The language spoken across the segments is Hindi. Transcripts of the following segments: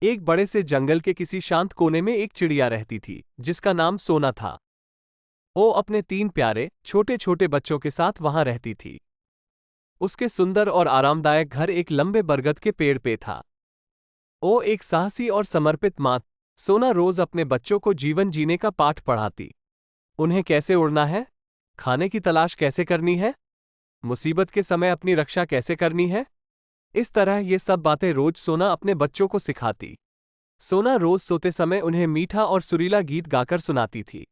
एक बड़े से जंगल के किसी शांत कोने में एक चिड़िया रहती थी जिसका नाम सोना था। वो अपने 3 प्यारे छोटे छोटे बच्चों के साथ वहां रहती थी। उसके सुंदर और आरामदायक घर एक लंबे बरगद के पेड़ पे था। वो एक साहसी और समर्पित माँ। सोना रोज अपने बच्चों को जीवन जीने का पाठ पढ़ाती। उन्हें कैसे उड़ना है, खाने की तलाश कैसे करनी है, मुसीबत के समय अपनी रक्षा कैसे करनी है, इस तरह ये सब बातें रोज सोना अपने बच्चों को सिखाती। सोना रोज सोते समय उन्हें मीठा और सुरीला गीत गाकर सुनाती थी।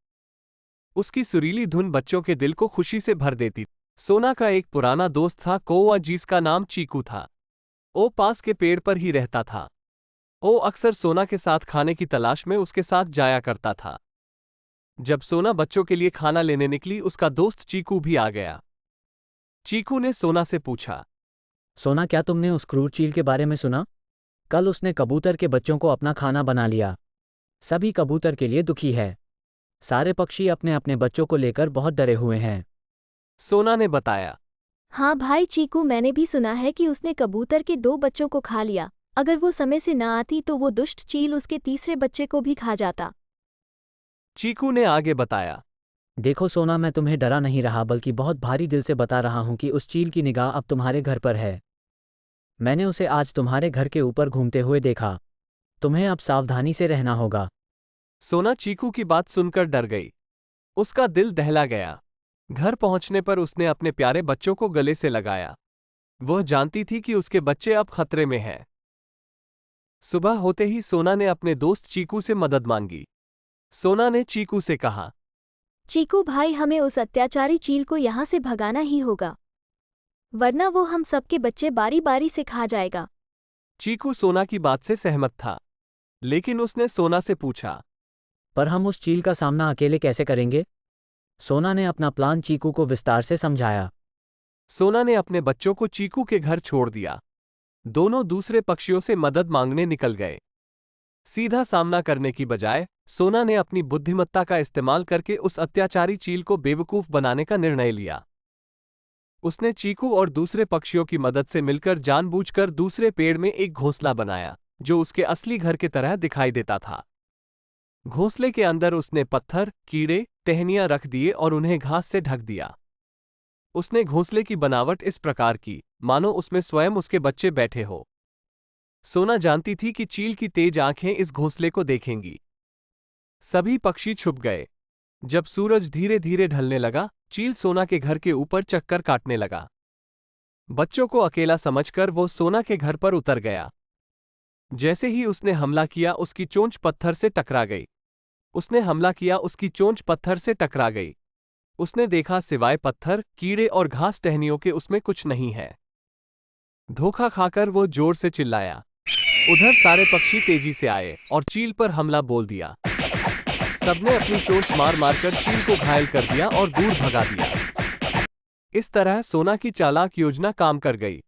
उसकी सुरीली धुन बच्चों के दिल को खुशी से भर देती। सोना का एक पुराना दोस्त था कौवा, जिसका नाम चीकू था। वो पास के पेड़ पर ही रहता था। वो अक्सर सोना के साथ खाने की तलाश में उसके साथ जाया करता था। जब सोना बच्चों के लिए खाना लेने निकली, उसका दोस्त चीकू भी आ गया। चीकू ने सोना से पूछा, सोना, क्या तुमने उस क्रूर चील के बारे में सुना? कल उसने कबूतर के बच्चों को अपना खाना बना लिया। सभी कबूतर के लिए दुखी है। सारे पक्षी अपने अपने बच्चों को लेकर बहुत डरे हुए हैं। सोना ने बताया। हाँ भाई चीकू, मैंने भी सुना है कि उसने कबूतर के 2 बच्चों को खा लिया। अगर वो समय से न आती तो वो दुष्ट चील उसके तीसरे बच्चे को भी खा जाता। चीकू ने आगे बताया। देखो सोना, मैं तुम्हें डरा नहीं रहा बल्कि बहुत भारी दिल से बता रहा हूं कि उस चील की निगाह अब तुम्हारे घर पर है। मैंने उसे आज तुम्हारे घर के ऊपर घूमते हुए देखा। तुम्हें अब सावधानी से रहना होगा। सोना चीकू की बात सुनकर डर गई। उसका दिल दहला गया। घर पहुंचने पर उसने अपने प्यारे बच्चों को गले से लगाया। वह जानती थी कि उसके बच्चे अब खतरे में हैं। सुबह होते ही सोना ने अपने दोस्त चीकू से मदद मांगी। सोना ने चीकू से कहा, चीकू भाई, हमें उस अत्याचारी चील को यहाँ से भगाना ही होगा, वरना वो हम सबके बच्चे बारी बारी से खा जाएगा। चीकू सोना की बात से सहमत था, लेकिन उसने सोना से पूछा, पर हम उस चील का सामना अकेले कैसे करेंगे? सोना ने अपना प्लान चीकू को विस्तार से समझाया। सोना ने अपने बच्चों को चीकू के घर छोड़ दिया। दोनों दूसरे पक्षियों से मदद मांगने निकल गए। सीधा सामना करने की बजाय सोना ने अपनी बुद्धिमत्ता का इस्तेमाल करके उस अत्याचारी चील को बेवकूफ बनाने का निर्णय लिया। उसने चीकू और दूसरे पक्षियों की मदद से मिलकर जानबूझकर दूसरे पेड़ में एक घोंसला बनाया, जो उसके असली घर की तरह दिखाई देता था। घोंसले के अंदर उसने पत्थर, कीड़े, टहनियां रख दिए और उन्हें घास से ढक दिया। उसने घोंसले की बनावट इस प्रकार की मानो उसमें स्वयं उसके बच्चे बैठे हो। सोना जानती थी कि चील की तेज आंखें इस घोंसले को देखेंगी। सभी पक्षी छुप गए। जब सूरज धीरे धीरे ढलने लगा, चील सोना के घर के ऊपर चक्कर काटने लगा। बच्चों को अकेला समझकर वो सोना के घर पर उतर गया। जैसे ही उसने हमला किया, उसकी चोंच पत्थर से टकरा गई। उसने हमला किया, उसकी चोंच पत्थर से टकरा गई। उसने देखा सिवाय पत्थर, कीड़े और घास टहनियों के उसमें कुछ नहीं है। धोखा खाकर वो जोर से चिल्लाया। उधर सारे पक्षी तेजी से आए और चील पर हमला बोल दिया। सबने अपनी चोंच मार मारकर चील को घायल कर दिया और दूर भगा दिया। इस तरह सोना की चालाक योजना काम कर गई।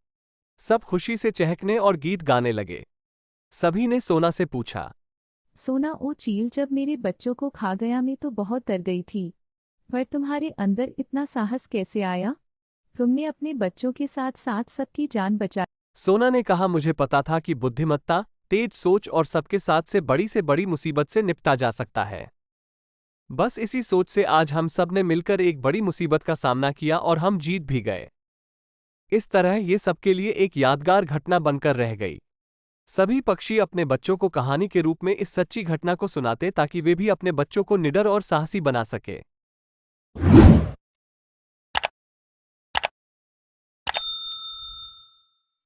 सब खुशी से चहकने और गीत गाने लगे। सभी ने सोना से पूछा, सोना, ओ चील जब मेरे बच्चों को खा गया, मैं तो बहुत डर गई थी, पर तुम्हारे अंदर इतना साहस कैसे आया? तुमने अपने बच्चों के साथ साथ सबकी जान बचाई। सोना ने कहा, मुझे पता था कि बुद्धिमत्ता, तेज सोच और सबके साथ से बड़ी मुसीबत से निपटा जा सकता है। बस इसी सोच से आज हम सब ने मिलकर एक बड़ी मुसीबत का सामना किया और हम जीत भी गए। इस तरह ये सबके लिए एक यादगार घटना बनकर रह गई। सभी पक्षी अपने बच्चों को कहानी के रूप में इस सच्ची घटना को सुनाते ताकि वे भी अपने बच्चों को निडर और साहसी बना सके।